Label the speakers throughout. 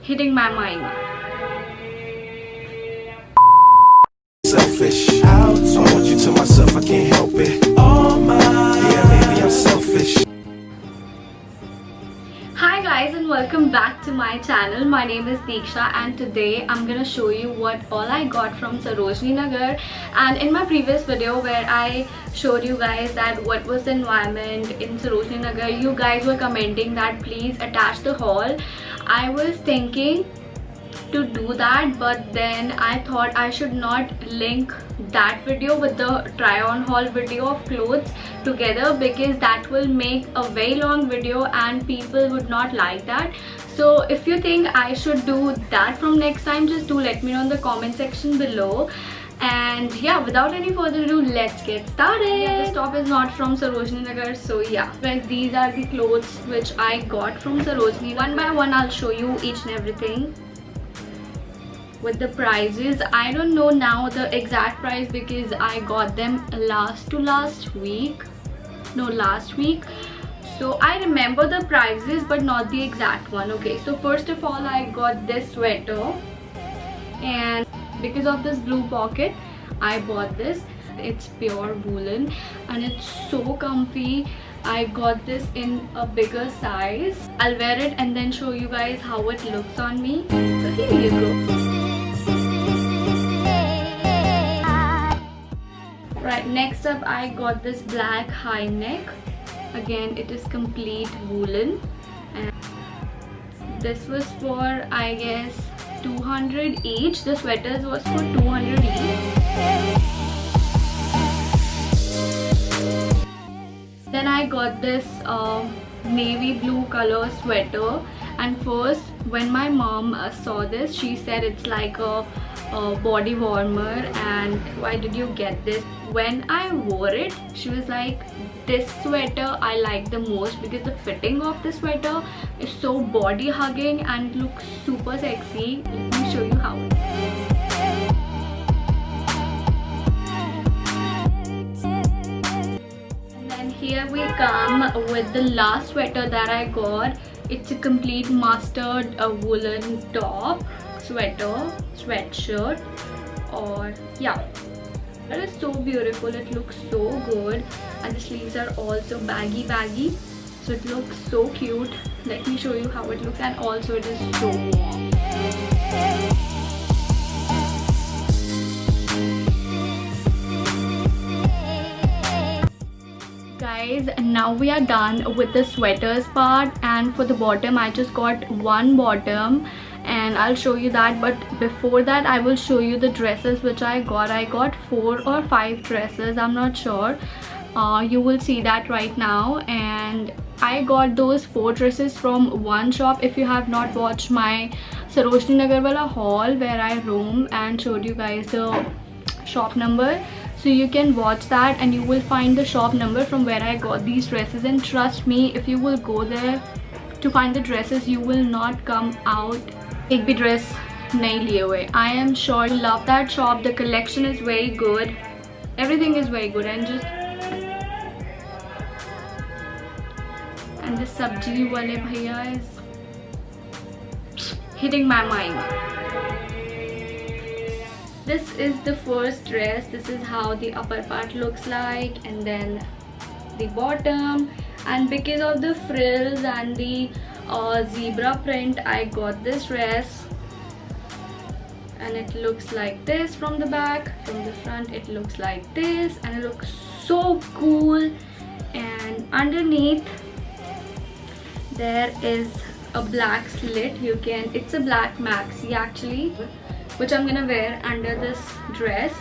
Speaker 1: hitting my mind.
Speaker 2: Selfish out, I want you to myself, I can't help it. All mine, yeah, maybe I'm selfish.
Speaker 1: Hi guys, and welcome back to my channel. My name is Deeksha, and today I'm gonna show you what all I got from Sarojini Nagar. And in my previous video where I showed you guys that what was the environment in Sarojini Nagar, you guys were commenting that please attach the haul. I was thinking to do that, but then I thought I should not link that video with the try on haul video of clothes together, because that will make a very long video and people would not like that. So if you think I should do that from next time, just do let me know in the comment section below. And yeah, without any further ado, let's get started. Yeah, this top is not from Sarojini Nagar, so yeah. Guys, these are the clothes which I got from Sarojini. One by one I'll show you each and everything with the prices. I don't know now the exact price because I got them last week. So I remember the prices but not the exact one. Okay, so first of all I got this sweater, and because of this blue pocket I bought this. It's pure woolen and it's so comfy. I got this in a bigger size. I'll wear it and then show you guys how it looks on me. So here you go. Right, next up I got this black high neck. Again, it is complete woolen, and this was for I guess 200 each. The sweaters was for 200 each. Then I got this navy blue color sweater, and first when my mom saw this, she said it's like a body warmer, and why did you get this? When I wore it, she was like, this sweater I like the most because the fitting of the sweater is so body hugging and looks super sexy. Let me show you how. And then here we come with the last sweater that I got. It's a complete mustard woolen top, sweatshirt, or yeah, it is so beautiful. It looks so good, and the sleeves are also baggy, so it looks so cute. Let me show you how it looks, and also it is so warm. Guys, now we are done with the sweaters part, and for the bottom I just got one bottom and I'll show you that. But before that I will show you the dresses which I got 4 or 5 dresses, I'm not sure. You will see that right now. And I got those 4 dresses from one shop. If you have not watched my Sarojini Nagar wala haul where I roam and showed you guys the shop number, so you can watch that and you will find the shop number from where I got these dresses. And trust me, if you will go there to find the dresses, you will not come out एक भी dress नहीं लिए हुए. I am sure you love that shop. The collection is very good, everything is very good, and the sabji wale bhaiya is hitting my mind. This is the first dress. This is how the upper part looks like, and then the bottom. And because of the frills and the zebra print, I got this dress, and it looks like this from the back. From the front it looks like this, and it looks so cool. And underneath there is a black slit. It's a black maxi actually, which I'm gonna wear under this dress,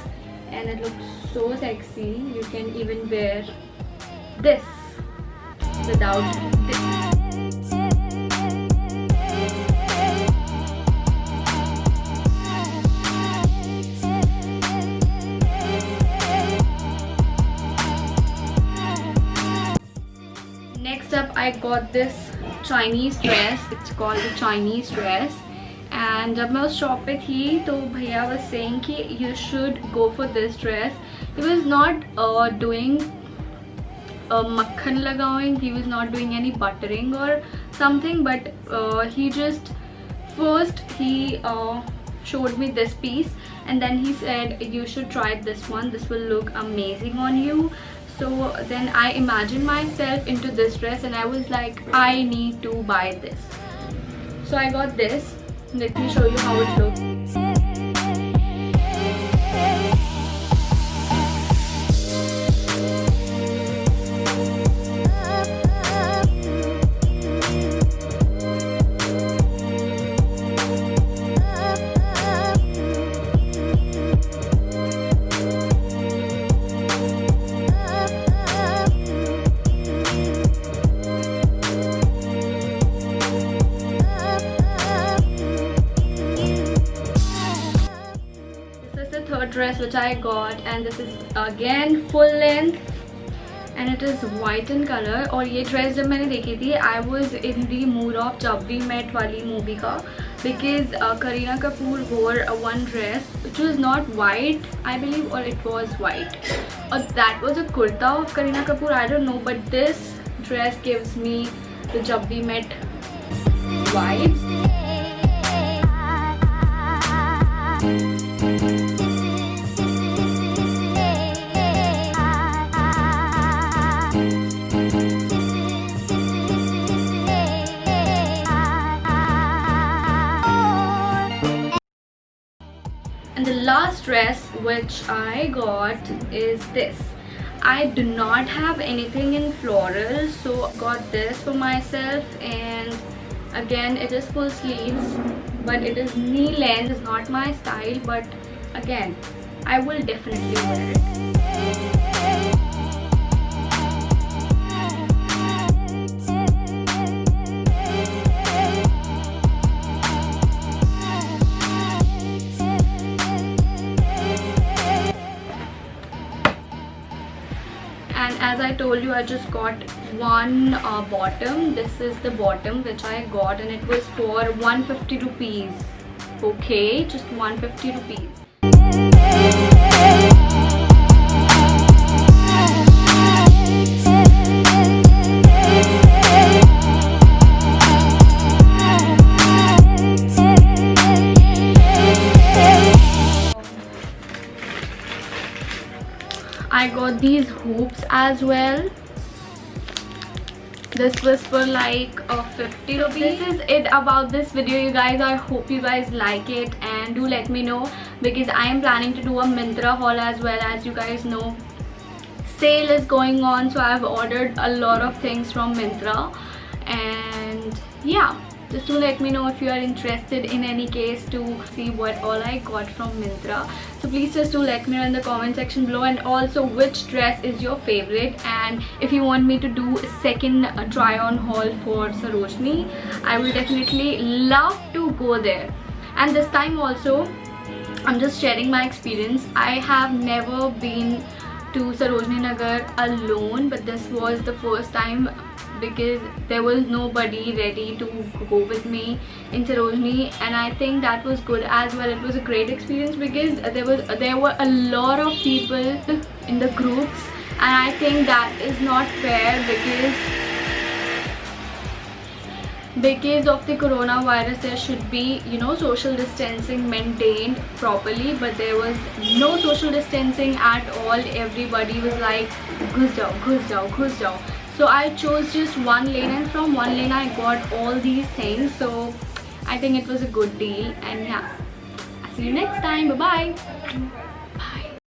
Speaker 1: and it looks so sexy. You can even wear this without this. Next up I got this Chinese dress. It's called the Chinese dress, and जब मैं उस shop पे थी तो भैया was saying कि you should go for this dress. He was not doing makhan lagawing, he was not doing any buttering or something, but he just First he showed me this piece, and then he said you should try this one, this will look amazing on you. So then I imagined myself into this dress and I was like, I need to buy this. So I got this. Let me show you how it looks. Dress which I got, and this is again full length and it is white in color. और ये dress जब मैंने देखी थी, I was in the mood of जब we met वाली movie का, because Kareena Kapoor wore one dress which was not white, I believe, or it was white, or that was a kurta of Kareena Kapoor, I don't know, but this dress gives me the जब we met vibes. And the last dress which I got is this. I do not have anything in floral, so I got this for myself, and again it is full sleeves, but it is knee length. It's not my style, but again I will definitely wear it. And as I told you, I just got one bottom. This is the bottom which I got, and it was for 150 rupees. Okay, just 150 rupees. I got these hoops as well. This was for like 50 rupees. This is it about this video, you guys. I hope you guys like it, and do let me know, because I am planning to do a Myntra haul as well. As you guys know, sale is going on, so I've ordered a lot of things from Myntra, and yeah, just do let me know if you are interested in any case to see what all I got from Myntra. So please just do let me know in the comment section below, and also which dress is your favorite, and if you want me to do a second try on haul for Sarojini, I will definitely love to go there. And this time also I'm just sharing my experience. I have never been to Sarojini Nagar alone, but this was the first time, because there was nobody ready to go with me in Sarojini, and I think that was good as well. It was a great experience because there were a lot of people in the groups, and I think that is not fair because of the coronavirus. There should be, you know, social distancing maintained properly, but there was no social distancing at all. Everybody was like ghus jao, ghus jao, ghus jao. So I chose just one lane, and from one lane I got all these things, so I think it was a good deal. And yeah, see you next time. Bye bye.